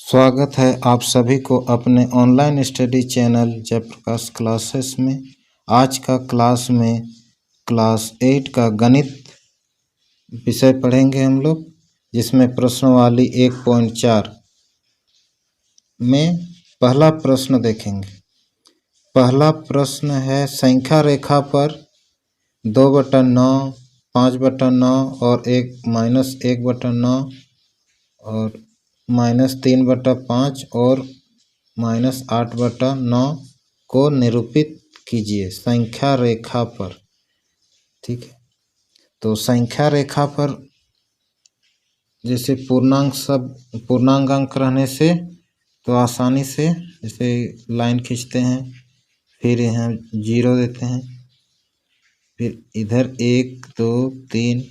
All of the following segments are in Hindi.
स्वागत है आप सभी को अपने online study channel Jayaprakash classes में। आज का क्लास में क्लास 8 का गणित विषय पढ़ेंगे हम लोग, जिसमें प्रश्नवाली 1.4 में पहला प्रश्न देखेंगे। पहला प्रश्न है, संख्या रेखा पर 2/9, 5/9 और -1/9 और -3/5 और -8/9 को निरूपित कीजिए संख्या रेखा पर। ठीक है, तो संख्या रेखा पर जैसे पूर्णांक अंक रहने से तो आसानी से जैसे लाइन खींचते हैं, फिर यहाँ 0 देते हैं, फिर इधर 1 2 3,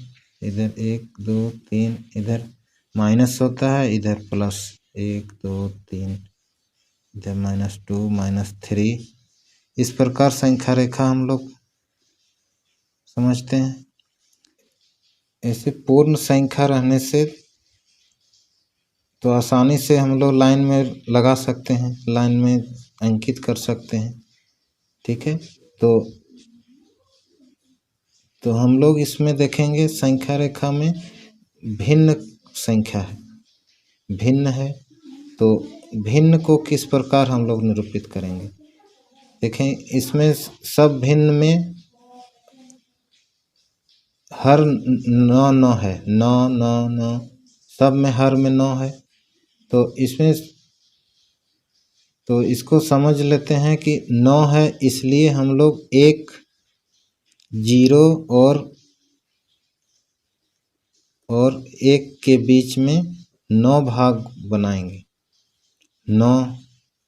इधर 1 2 3, इधर माइनस होता है, इधर प्लस 1 2 3, इधर -2 -3। इस प्रकार संख्या रेखा हम लोग समझते हैं। ऐसे पूर्ण संख्या रहने से तो आसानी से हम लोग लाइन में लगा सकते हैं, लाइन में अंकित कर सकते हैं। ठीक है, तो हम लोग इसमें देखेंगे संख्या रेखा में भिन्न संख्या है, भिन्न है, तो भिन्न को किस प्रकार हम लोग निरूपित करेंगे। देखें, इसमें सब भिन्न में हर 9 है, 9 9 9, सब में हर में 9 है। तो इसको समझ लेते हैं कि 9 है, इसलिए हम लोग 1 0 और 1 के बीच में 9 भाग बनाएंगे, 9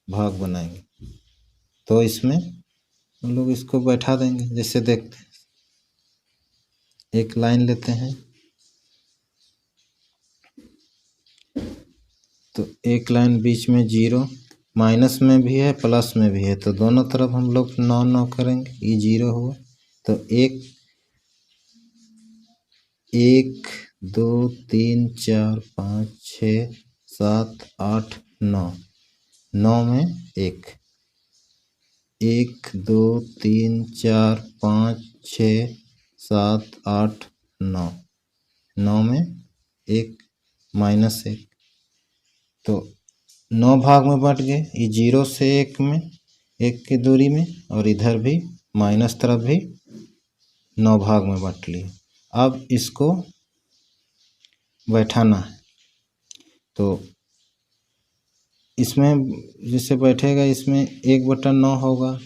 भाग बनाएंगे। तो इसमें हम लोग इसको बैठा देंगे। जैसे देखते हैं, एक लाइन लेते हैं, तो एक लाइन बीच में 0, माइनस में भी है प्लस में भी है, तो दोनों तरफ हम लोग 9 9 करेंगे। ये 0 हुआ, तो 1 2 3 4 5 6 7 8 9, 9 में 1 2 3 4 5 6 7 8 9, 9 में 1 -1, तो 9 भाग में बट गए। ये 0 से 1 में 1 की दूरी में, और इधर भी माइनस तरफ भी 9 भाग में बांट लिए। अब इसको बैठाना है, तो इसमें जैसे बैठेगा, इसमें 1/9 होगा,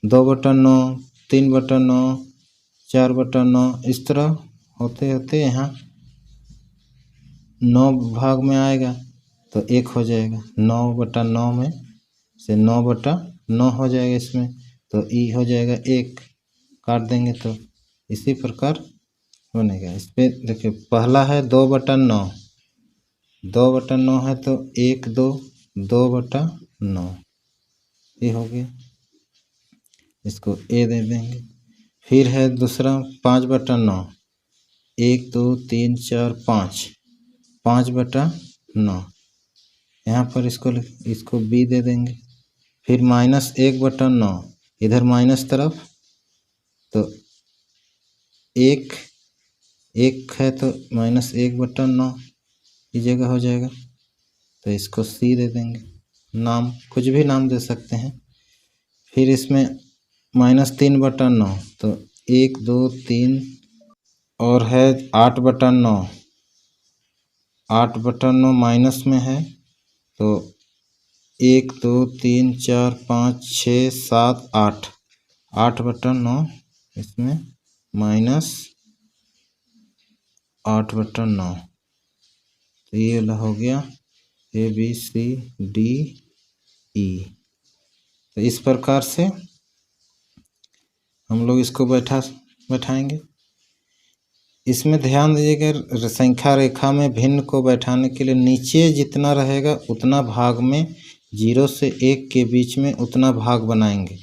2/9, 3/9, 4/9, इस तरह होते होते यहाँ 9 भाग में आएगा, तो 1 हो जाएगा। 9/9 में से 9/9 हो जाएगा इसमें, तो ई हो जाएगा 1, काट देंगे तो इसी प्रकार बनेगा। इस पर देखिए, पहला है 2/9, 2/9 है, तो 1 2 2/9, ये हो गया, इसको ए दे देंगे। फिर है दूसरा 5/9, 1 2 3 4 5, 5/9, यहाँ पर इसको बी दे देंगे। फिर -1/9, इधर माइनस तरफ, तो 1 है, तो -1/9 की जगह हो जाएगा, तो इसको सी दे देंगे। नाम कुछ भी नाम दे सकते हैं। फिर इसमें -3/9, तो 1 2 3, और है 8/9, 8/9 माइनस में है, तो 1 2 3 4 5 6 7 8, 8/9 इसमें -8/9, तो ये हो गया ABCDE। तो इस प्रकार से हम लोग इसको बैठाएंगे। इसमें ध्यान दीजिएगा, संख्या रेखा में भिन्न को बैठाने के लिए नीचे जितना रहेगा उतना भाग में, 0 से 1 के बीच में उतना भाग बनाएंगे,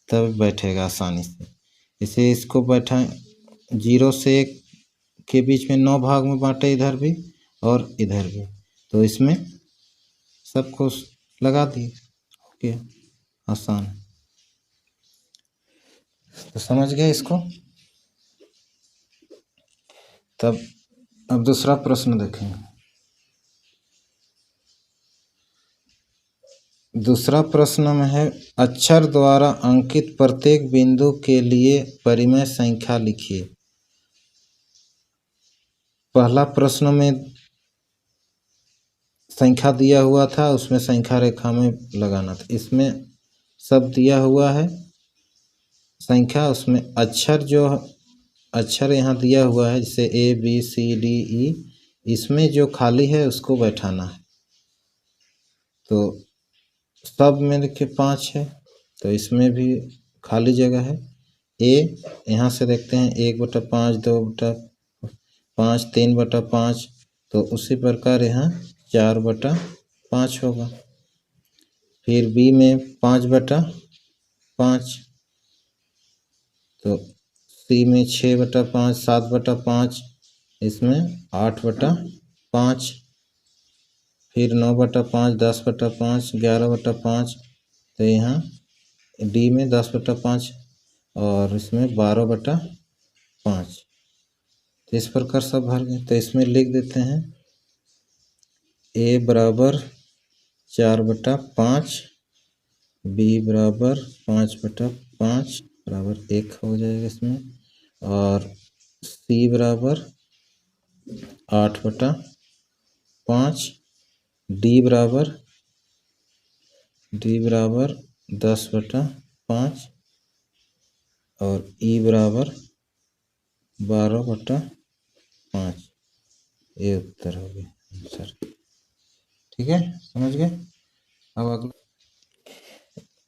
तब बैठेगा आसानी से। इसे इसको बैठाएं, 0 से 1 के बीच में 9 भाग में बांटे, इधर भी और इधर भी, तो इसमें सबको लगा दिए। ओके, आसान। तो समझ गए इसको। तब अब दूसरा प्रश्न देखेंगे। दूसरा प्रश्न में है, अक्षर द्वारा अंकित प्रत्येक बिंदु के लिए परिमेय संख्या लिखिए। पहला प्रश्न में संख्या दिया हुआ था, उसमें संख्या रेखा में लगाना था। इसमें सब दिया हुआ है संख्या, उसमें अक्षर जो अक्षर यहाँ दिया हुआ है जैसे A B C D E, इसमें जो खाली है उसको बैठाना है। तो सब में देखिए 5 है, तो इसमें भी खाली जगह है। A यहाँ से देखते हैं 1/5, 2/5, 3/5, तो उसी प्रकार यहाँ 4/5 होगा। फिर B में 5/5, तो C में 6/5, 7/5, इसमें 8/5, फिर 9/5, 10/5, 11/5, तो यहाँ D में 10/5 और इसमें 12/5। तो इस प्रकार सब भर गए। तो इसमें लिख देते हैं A बराबर 4/5, B बराबर 5/5 बराबर 1 हो जाएगा इसमें, और C बराबर 8/5, D बराबर 10/5 और E बराबर 12/5। ये उत्तर हो गया आंसर। ठीक है, समझ गए। अब अगला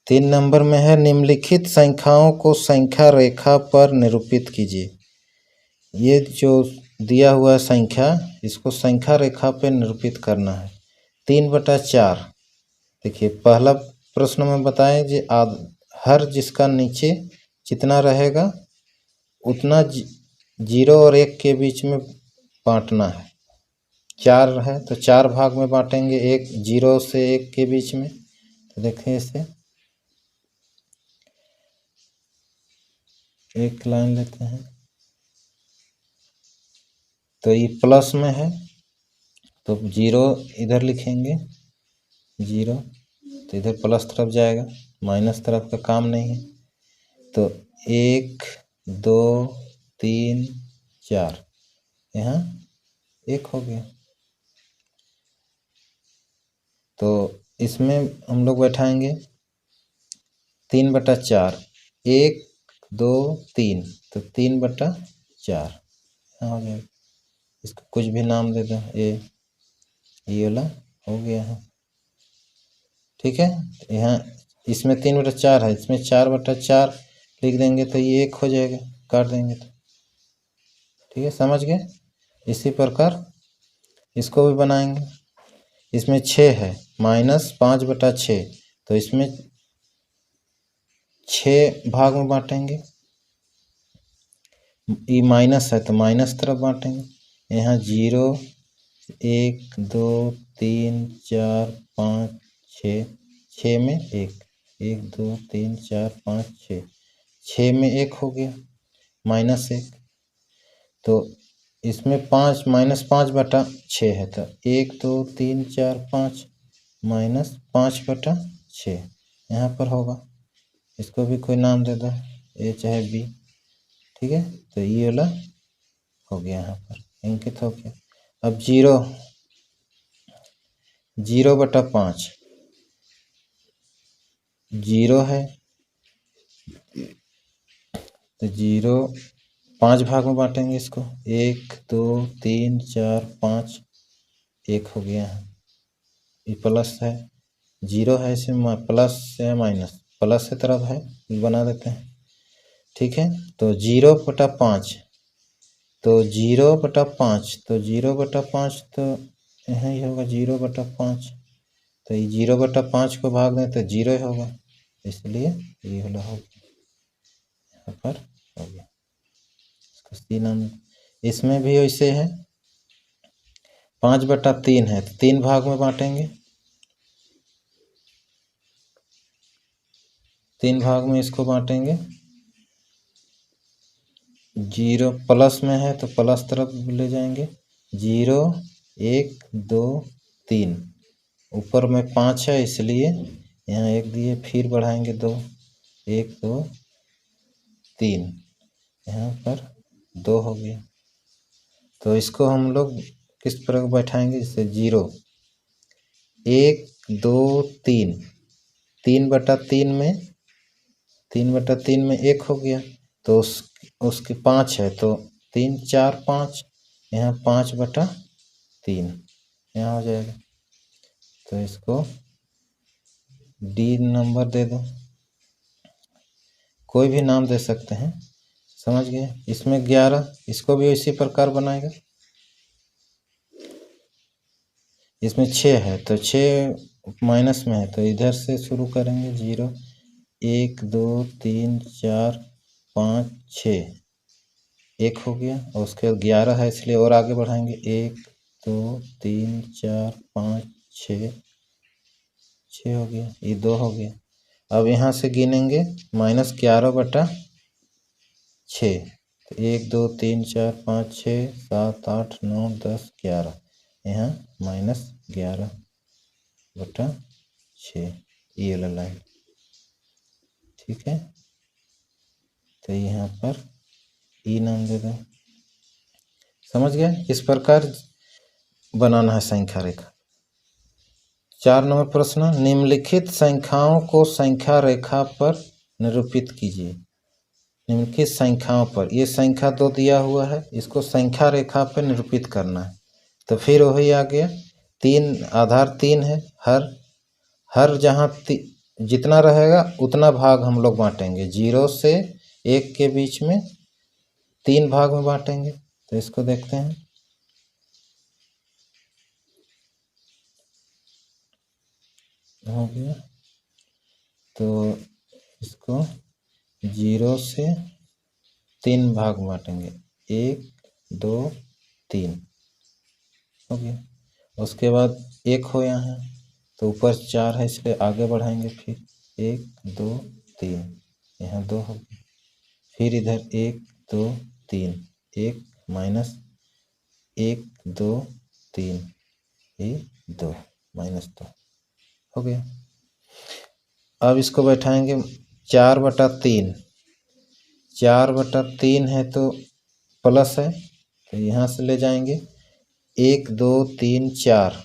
3 नंबर में है, निम्नलिखित संख्याओं को संख्या रेखा पर निरूपित कीजिए। ये जो दिया हुआ संख्या, इसको संख्या रेखा पर निरूपित करना है। 3/4 देखिए, पहला प्रश्न में बताएं जी, हर जिसका नीचे जितना रहेगा उतना 0 और 1 के बीच में बांटना है। 4 है तो 4 भाग में बांटेंगे, 1 0 से 1 के बीच में। तो देखें इसे, एक लाइन लेते हैं, तो ये प्लस में है तो 0 इधर लिखेंगे 0, तो इधर प्लस तरफ जाएगा, माइनस तरफ का काम नहीं है। तो 1 2 3 4, यहाँ 1 हो गया। तो इसमें हम लोग बैठाएंगे 3/4, 1 2 3, तो 3/4 यहाँ हो गया। इसको कुछ भी नाम दे दो, ये वाला हो गया है। ठीक है, यहाँ इसमें 3/4 है, इसमें 4/4 लिख देंगे तो ये 1 हो जाएगा, काट देंगे तो। ठीक है, समझ गए। इसी प्रकार इसको भी बनाएंगे। इसमें 6 है, -5/6, तो इसमें 6 भाग में बांटेंगे। ये माइनस है तो माइनस तरफ बांटेंगे। यहाँ 0 1 2 3 4 5 6, 6 में 1, 1 2 3 4 5 6, 6 में 1 हो गया, -1। तो इसमें 5 -5/6 है, तो 1 2 3 4 5 -5/6 यहाँ पर होगा। इसको भी कोई नाम दे दो, ए चाहे बी। ठीक है, तो ये वाला हो गया, यहाँ पर अंकित हो गया। अब 0/5, 0 है तो 0 5 भाग में बांटेंगे इसको, 1 2 3 4 5, 1 हो गया है। ये प्लस है, 0 है, इसमें प्लस या माइनस, प्लस की तरफ है, बना देते हैं। ठीक है, तो 0/5, तो 0/5, तो 0/5 तो यहाँ ही होगा 0/5, तो ये 0/5 को भाग दें तो 0 होगा, इसलिए ये वाला हो गया, यहाँ पर हो गया। इसको सी नाम। इसमें भी वैसे है, 5/3 है तो 3 भाग में बांटेंगे, 3 भाग में इसको बांटेंगे। 0 प्लस में है तो प्लस तरफ ले जाएंगे। 0 1 2 3, ऊपर में 5 है इसलिए यहाँ 1 दिए, फिर बढ़ाएंगे 2, 1 2 3, यहाँ पर 2 हो गया। तो इसको हम लोग किस प्रकार बैठाएंगे, जैसे 0 1 2 3, 3/3 में 3/3 में 1 हो गया, तो उसके 5 है तो 3 4 5, यहाँ 5/3 यहाँ हो जाएगा। तो इसको डी नंबर दे दो, कोई भी नाम दे सकते हैं, समझ गए। इसमें 11, इसको भी इसी प्रकार बनाएगा। इसमें 6 है तो 6 माइनस में है तो इधर से शुरू करेंगे। 0 1 2 3 4 5 6, 1 हो गया, और उसके 11 है इसलिए और आगे बढ़ाएंगे। 1 2 3 4 5 6, 6 हो गया, ये 2 हो गया। अब यहाँ से गिनेंगे -11/6, तो 1 2 3 4 5 6 7 8 9 10 11, यहाँ -11/6, ये वाला लाइन, ठीक है। तो यहाँ पर ई नाम दे दो, समझ गए। इस प्रकार बनाना है संख्या रेखा। 4 नंबर प्रश्न, निम्नलिखित संख्याओं को संख्या रेखा पर निरूपित कीजिए। निम्नलिखित संख्याओं पर, ये संख्या 2 दिया हुआ है, इसको संख्या रेखा पर निरूपित करना है। तो फिर वही आ गया, 3 आधार 3 है, हर जहाँ जितना रहेगा उतना भाग हम लोग बांटेंगे। 0 से 1 के बीच में 3 भाग में बांटेंगे। तो इसको देखते हैं, हो गया। तो इसको 0 से 3 भाग में बांटेंगे, 1 2 3, हो गया। उसके बाद 1 हो यहाँ, तो ऊपर 4 है इसलिए आगे बढ़ाएंगे, फिर 1 2 3, यहाँ 2 हो गया। फिर इधर 1 2 3, 1 -1 2 3, ये 2 -2 हो गया। अब इसको बैठाएंगे 4/3, 4/3 है तो प्लस है, तो यहाँ से ले जाएंगे 1 2 3 4,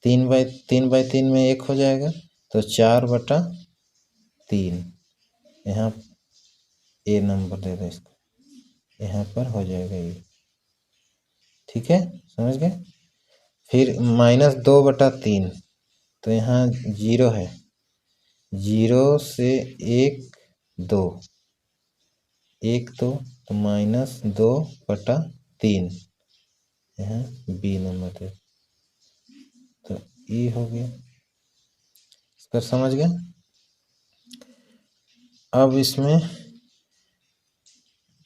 3/3 में 1 हो जाएगा, तो 4/3, यहाँ ए नंबर दे दो इसको, यहाँ पर हो जाएगा ये, ठीक है, समझ गए। फिर -2/3, तो यहाँ 0 है, 0 से 1 2, 1 2, तो -2/3, यहाँ बी नंबर दे, तो ई हो गया। इसका समझ गए। अब इसमें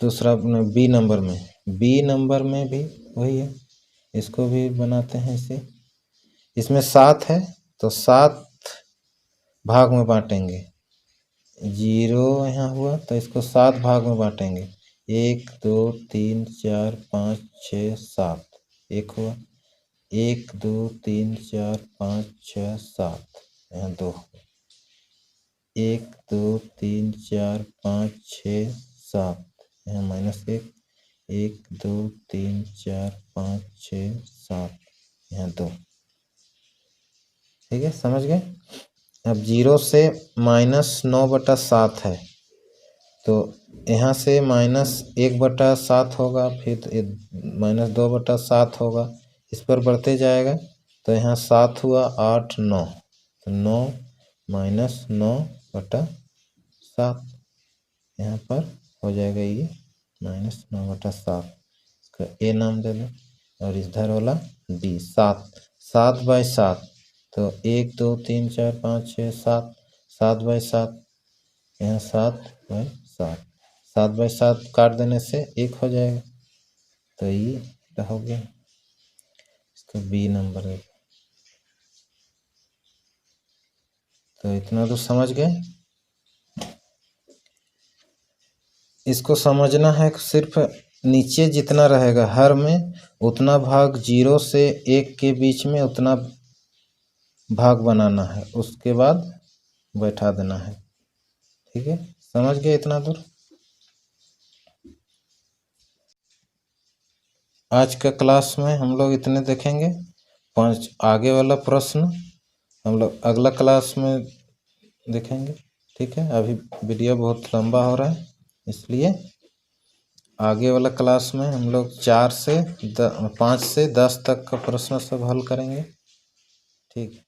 दूसरा बी नंबर में भी वही है, इसको भी बनाते हैं इसे। इसमें 7 है तो 7 भाग में बांटेंगे। 0 यहाँ हुआ तो इसको 7 भाग में बांटेंगे, 1 2 3 4 5 6 7, 1 हुआ, 1 2 3 4 5 6 7, यहाँ 2, 1 2 3 4 5 6 7, यहाँ -1, 1 2 3 4 5 6 7, यहाँ 2, ठीक है, समझ गए। अब 0 से -9/7 है, तो यहाँ से -1/7 होगा, फिर -2/7 होगा, इस पर बढ़ते जाएगा। तो यहाँ 7 हुआ, 8 9, तो 9 -9/7, यहाँ पर हो जाएगा ये -9/7, इसका ए नाम दे दो। और इधर वाला डी 7/7, तो 1 2 3 4 5 6 7, 7/7, यहाँ 7/7, 7/7 काट देने से 1 हो जाएगा, तो ये हो गया, इसको बी नंबर है। तो इतना तो समझ गए। इसको समझना है सिर्फ नीचे जितना रहेगा हर में उतना भाग 0 से 1 के बीच में उतना भाग बनाना है, उसके बाद बैठा देना है। ठीक है, समझ गए इतना दूर। आज का क्लास में हम लोग इतने देखेंगे। 5 आगे वाला प्रश्न हम लोग अगला क्लास में देखेंगे। ठीक है, अभी वीडियो बहुत लंबा हो रहा है, इसलिए आगे वाला क्लास में हम लोग 5 से 10 तक का प्रश्न सब हल करेंगे। ठीक है।